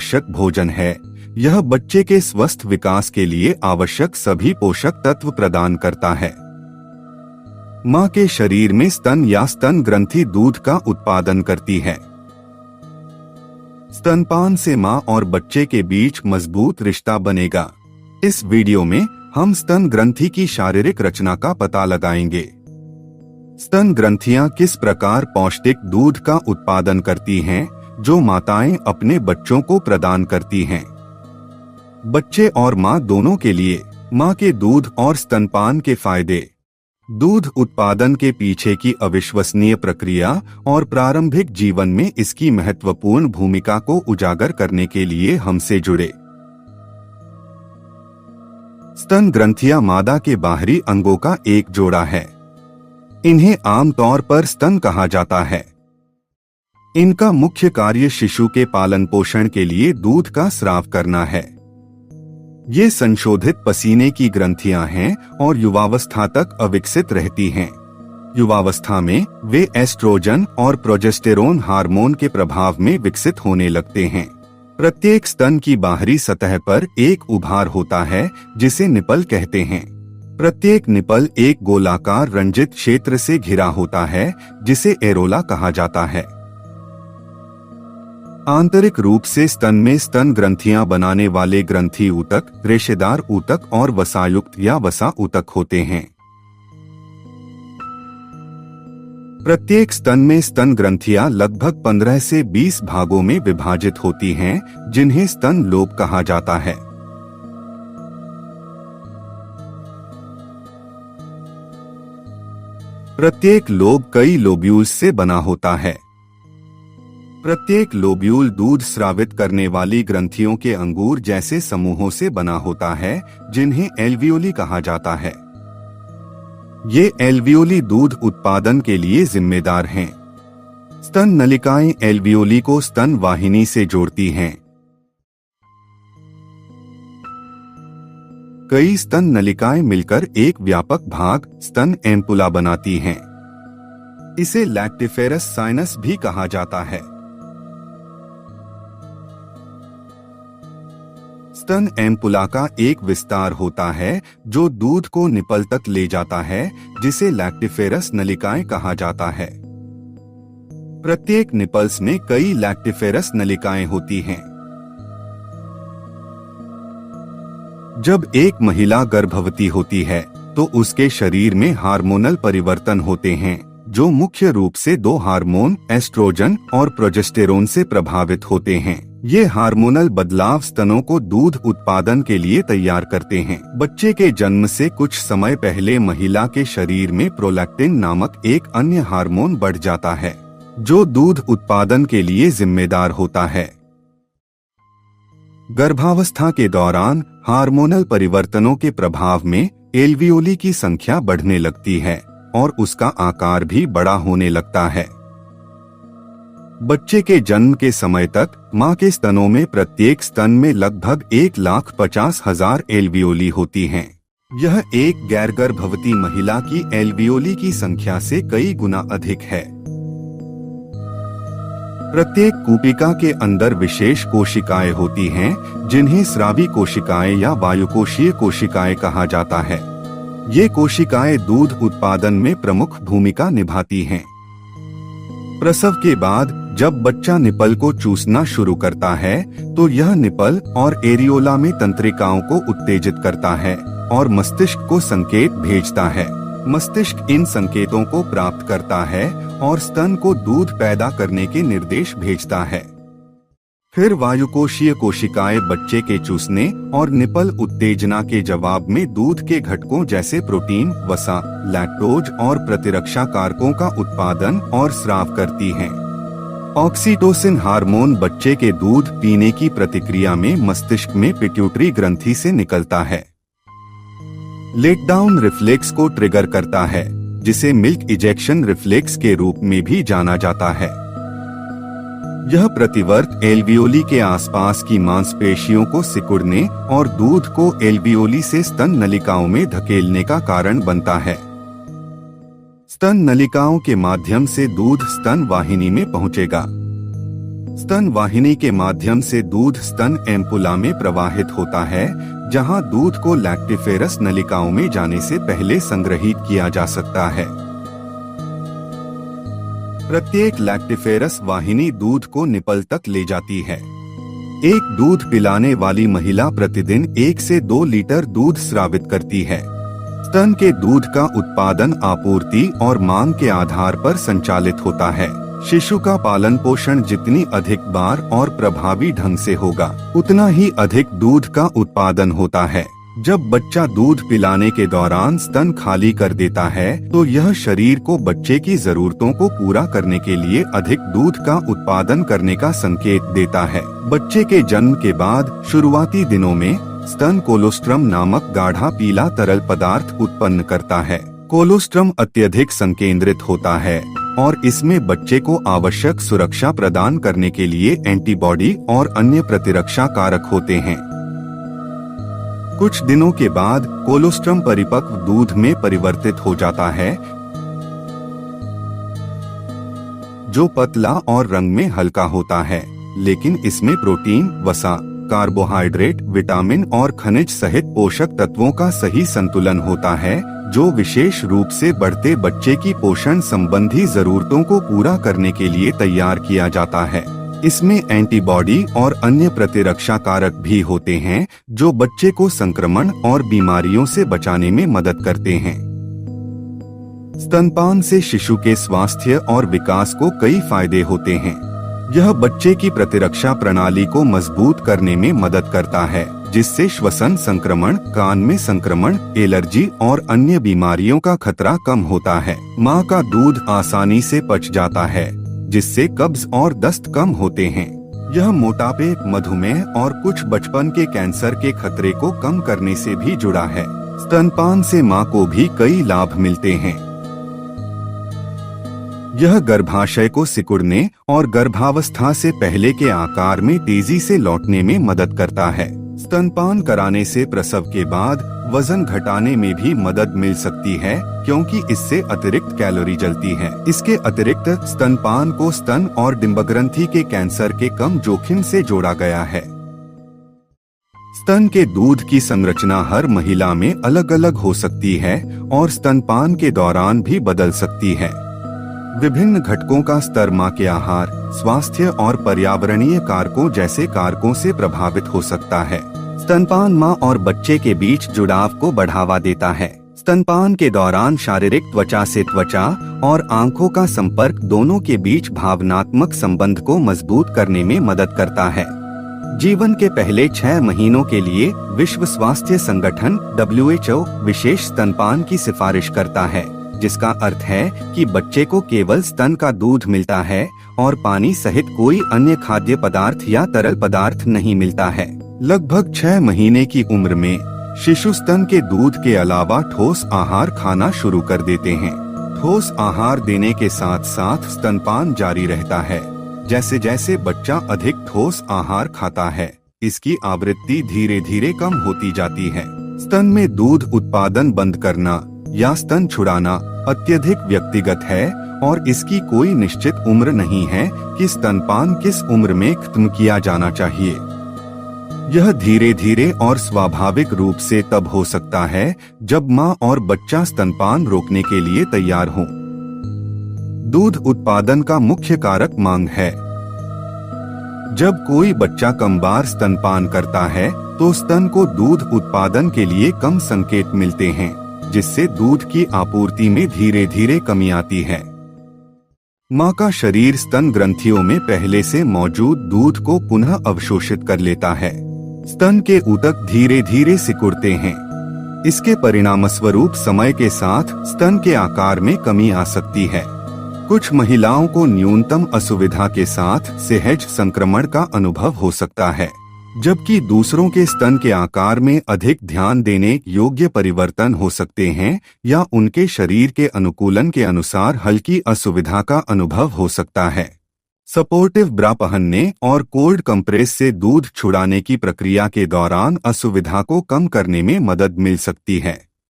आवश्यक भोजन है। यह बच्चे के स्वस्थ विकास के लिए आवश्यक सभी पोषक तत्व प्रदान करता है। माँ के शरीर में स्तन या स्तन ग्रंथि दूध का उत्पादन करती है। स्तनपान से माँ और बच्चे के बीच मजबूत रिश्ता बनेगा। इस वीडियो में हम स्तन ग्रंथि की शारीरिक रचना का पता लगाएंगे। स्तन ग्रंथियां किस प्रकार पौष्टिक दूध का उत्पादन करती हैं, जो माताएं अपने बच्चों को प्रदान करती हैं। बच्चे और माँ दोनों के लिए माँ के दूध और स्तनपान के फायदे। दूध उत्पादन के पीछे की अविश्वसनीय प्रक्रिया और प्रारंभिक जीवन में इसकी महत्वपूर्ण भूमिका को उजागर करने के लिए हमसे जुड़े। स्तन ग्रंथियां मादा के बाहरी अंगों का एक जोड़ा है। इन्हें आमतौर पर स्तन कहा जाता है। इनका मुख्य कार्य शिशु के पालन पोषण के लिए दूध का स्राव करना है। ये संशोधित पसीने की ग्रंथियां हैं और युवावस्था तक अविकसित रहती हैं। युवावस्था में वे एस्ट्रोजन और प्रोजेस्टेरोन हार्मोन के प्रभाव में विकसित होने लगते हैं। प्रत्येक स्तन की बाहरी सतह पर एक उभार होता है जिसे निपल कहते हैं। प्रत्येक निपल एक गोलाकार रंजित क्षेत्र से घिरा होता है जिसे एरोला कहा जाता है। आंतरिक रूप से स्तन में स्तन ग्रंथियां बनाने वाले ग्रंथि ऊतक, रेशेदार ऊतक और वसायुक्त या वसा ऊतक होते हैं। प्रत्येक स्तन में स्तन ग्रंथियां लगभग 15 से 20 भागों में विभाजित होती हैं, जिन्हें स्तन लोब कहा जाता है। प्रत्येक लोब कई लोब्यूल्स से बना होता है। प्रत्येक लोब्यूल दूध स्रावित करने वाली ग्रंथियों के अंगूर जैसे समूहों से बना होता है, जिन्हें एल्वियोली कहा जाता है। ये एल्वियोली दूध उत्पादन के लिए जिम्मेदार हैं। स्तन नलिकाएं एल्वियोली को स्तन वाहिनी से जोड़ती हैं। कई स्तन नलिकाएं मिलकर एक व्यापक भाग स्तन एम्पुला बनाती हैं। इसे लैक्टिफेरस साइनस भी कहा जाता है। स्तन एम्पुला का एक विस्तार होता है जो दूध को निपल तक ले जाता है, जिसे लैक्टिफेरस नलिकाएं कहा जाता है। प्रत्येक निपल्स में कई लैक्टिफेरस नलिकाएं होती हैं। जब एक महिला गर्भवती होती है तो उसके शरीर में हार्मोनल परिवर्तन होते हैं, जो मुख्य रूप से दो हार्मोन एस्ट्रोजन और प्रोजेस्टेरोन से प्रभावित होते हैं। ये हार्मोनल बदलाव स्तनों को दूध उत्पादन के लिए तैयार करते हैं। बच्चे के जन्म से कुछ समय पहले महिला के शरीर में प्रोलैक्टिन नामक एक अन्य हार्मोन बढ़ जाता है, जो दूध उत्पादन के लिए जिम्मेदार होता है। गर्भावस्था के दौरान हार्मोनल परिवर्तनों के प्रभाव में एल्वियोली की संख्या बढ़ने लगती है और उसका आकार भी बड़ा होने लगता है। बच्चे के जन्म के समय तक मां के स्तनों में प्रत्येक स्तन में लगभग 1,50,000 एल्वियोली होती हैं। यह एक गैर गर्भवती महिला की एल्वियोली की संख्या से कई गुना अधिक है। प्रत्येक कूपिका के अंदर विशेष कोशिकाएं होती हैं, जिन्हें स्रावी कोशिकाएं या वायुकोशीय कोशिकाएं कहा जाता है। ये कोशिकाएं दूध उत्पादन में प्रमुख भूमिका निभाती हैं। प्रसव के बाद जब बच्चा निपल को चूसना शुरू करता है तो यह निपल और एरियोला में तंत्रिकाओं को उत्तेजित करता है और मस्तिष्क को संकेत भेजता है। मस्तिष्क इन संकेतों को प्राप्त करता है और स्तन को दूध पैदा करने के निर्देश भेजता है। फिर वायुकोशीय कोशिकाएं बच्चे के चूसने और निपल उत्तेजना के जवाब में दूध के घटकों जैसे प्रोटीन, वसा, लैक्टोज और प्रतिरक्षा कारकों का उत्पादन और स्राव करती हैं। ऑक्सीटोसिन हार्मोन बच्चे के दूध पीने की प्रतिक्रिया में मस्तिष्क में पिट्यूटरी ग्रंथि से निकलता है। लेटडाउन रिफ्लेक्स को ट्रिगर करता है, जिसे मिल्क इजेक्शन रिफ्लेक्स के रूप में भी जाना जाता है। यह प्रतिवर्त एल्वियोली के आसपास की मांसपेशियों को सिकुड़ने और दूध को एल्वियोली से स्तन नलिकाओं में धकेलने का कारण बनता है। स्तन नलिकाओं के माध्यम से दूध स्तन वाहिनी में पहुंचेगा। स्तन वाहिनी के माध्यम से दूध स्तन एम्पुला में प्रवाहित होता है, जहां दूध को लैक्टिफेरस नलिकाओं में जाने से पहले संग्रहित किया जा सकता है। प्रत्येक लैक्टिफेरस वाहिनी दूध को निपल तक ले जाती है। एक दूध पिलाने वाली महिला प्रतिदिन 1 से 2 लीटर दूध स्रावित करती है। स्तन के दूध का उत्पादन आपूर्ति और मांग के आधार पर संचालित होता है। शिशु का पालन पोषण जितनी अधिक बार और प्रभावी ढंग से होगा, उतना ही अधिक दूध का उत्पादन होता है। जब बच्चा दूध पिलाने के दौरान स्तन खाली कर देता है, तो यह शरीर को बच्चे की जरूरतों को पूरा करने के लिए अधिक दूध का उत्पादन करने का संकेत देता है। बच्चे के जन्म के बाद शुरुआती दिनों में स्तन कोलोस्ट्रम नामक गाढ़ा पीला तरल पदार्थ उत्पन्न करता है। कोलोस्ट्रम अत्यधिक संकेंद्रित होता है और इसमें बच्चे को आवश्यक सुरक्षा प्रदान करने के लिए एंटीबॉडी और अन्य प्रतिरक्षा कारक होते हैं। कुछ दिनों के बाद कोलोस्ट्रम परिपक्व दूध में परिवर्तित हो जाता है, जो पतला और रंग में हल्का होता है, लेकिन इसमें प्रोटीन, वसा, कार्बोहाइड्रेट, विटामिन और खनिज सहित पोषक तत्वों का सही संतुलन होता है, जो विशेष रूप से बढ़ते बच्चे की पोषण संबंधी जरूरतों को पूरा करने के लिए तैयार किया जाता है। इसमें एंटीबॉडी और अन्य प्रतिरक्षा कारक भी होते हैं, जो बच्चे को संक्रमण और बीमारियों से बचाने में मदद करते हैं। स्तनपान से शिशु के स्वास्थ्य और विकास को कई फायदे होते हैं। यह बच्चे की प्रतिरक्षा प्रणाली को मजबूत करने में मदद करता है, जिससे श्वसन संक्रमण, कान में संक्रमण, एलर्जी और अन्य बीमारियों का खतरा कम होता है। माँ का दूध आसानी से पच जाता है, जिससे कब्ज और दस्त कम होते हैं। यह मोटापे, मधुमेह और कुछ बचपन के कैंसर के खतरे को कम करने से भी जुड़ा है। स्तनपान से माँ को भी कई लाभ मिलते हैं। यह गर्भाशय को सिकुड़ने और गर्भावस्था से पहले के आकार में तेजी से लौटने में मदद करता है। स्तनपान कराने से प्रसव के बाद वजन घटाने में भी मदद मिल सकती है, क्योंकि इससे अतिरिक्त कैलोरी जलती है। इसके अतिरिक्त स्तनपान को स्तन और डिंबग्रंथि के कैंसर के कम जोखिम से जोड़ा गया है। स्तन के दूध की संरचना हर महिला में अलग अलग हो सकती है और स्तनपान के दौरान भी बदल सकती है। विभिन्न घटकों का स्तर माँ के आहार, स्वास्थ्य और पर्यावरणीय कारकों जैसे कारकों से प्रभावित हो सकता है। स्तनपान माँ और बच्चे के बीच जुड़ाव को बढ़ावा देता है। स्तनपान के दौरान शारीरिक त्वचा से त्वचा और आंखों का संपर्क दोनों के बीच भावनात्मक संबंध को मजबूत करने में मदद करता है। जीवन के पहले 6 महीनों के लिए विश्व स्वास्थ्य संगठन WHO विशेष स्तनपान की सिफारिश करता है, जिसका अर्थ है कि बच्चे को केवल स्तन का दूध मिलता है और पानी सहित कोई अन्य खाद्य पदार्थ या तरल पदार्थ नहीं मिलता है। लगभग 6 महीने की उम्र में शिशु स्तन के दूध के अलावा ठोस आहार खाना शुरू कर देते हैं। ठोस आहार देने के साथ साथ स्तनपान जारी रहता है। जैसे जैसे बच्चा अधिक ठोस आहार खाता है, इसकी आवृत्ति धीरे धीरे कम होती जाती है। स्तन में दूध उत्पादन बंद करना या स्तन छुड़ाना अत्यधिक व्यक्तिगत है और इसकी कोई निश्चित उम्र नहीं है कि स्तनपान किस उम्र में खत्म किया जाना चाहिए। यह धीरे धीरे और स्वाभाविक रूप से तब हो सकता है जब माँ और बच्चा स्तनपान रोकने के लिए तैयार हों। दूध उत्पादन का मुख्य कारक मांग है। जब कोई बच्चा कम बार स्तनपान करता है, तो स्तन को दूध उत्पादन के लिए कम संकेत मिलते हैं, जिससे दूध की आपूर्ति में धीरे धीरे कमी आती है। माँ का शरीर स्तन ग्रंथियों में पहले से मौजूद दूध को पुनः अवशोषित कर लेता है। स्तन के ऊतक धीरे धीरे सिकुड़ते हैं। इसके परिणामस्वरूप समय के साथ स्तन के आकार में कमी आ सकती है। कुछ महिलाओं को न्यूनतम असुविधा के साथ सहज संक्रमण का अनुभव हो सकता है, जबकि दूसरों के स्तन के आकार में अधिक ध्यान देने योग्य परिवर्तन हो सकते हैं या उनके शरीर के अनुकूलन के अनुसार हल्की असुविधा का अनुभव हो सकता है। सपोर्टिव ब्रा पहनने और कोल्ड कंप्रेस से दूध छुड़ाने की प्रक्रिया के दौरान असुविधा को कम करने में मदद मिल सकती है।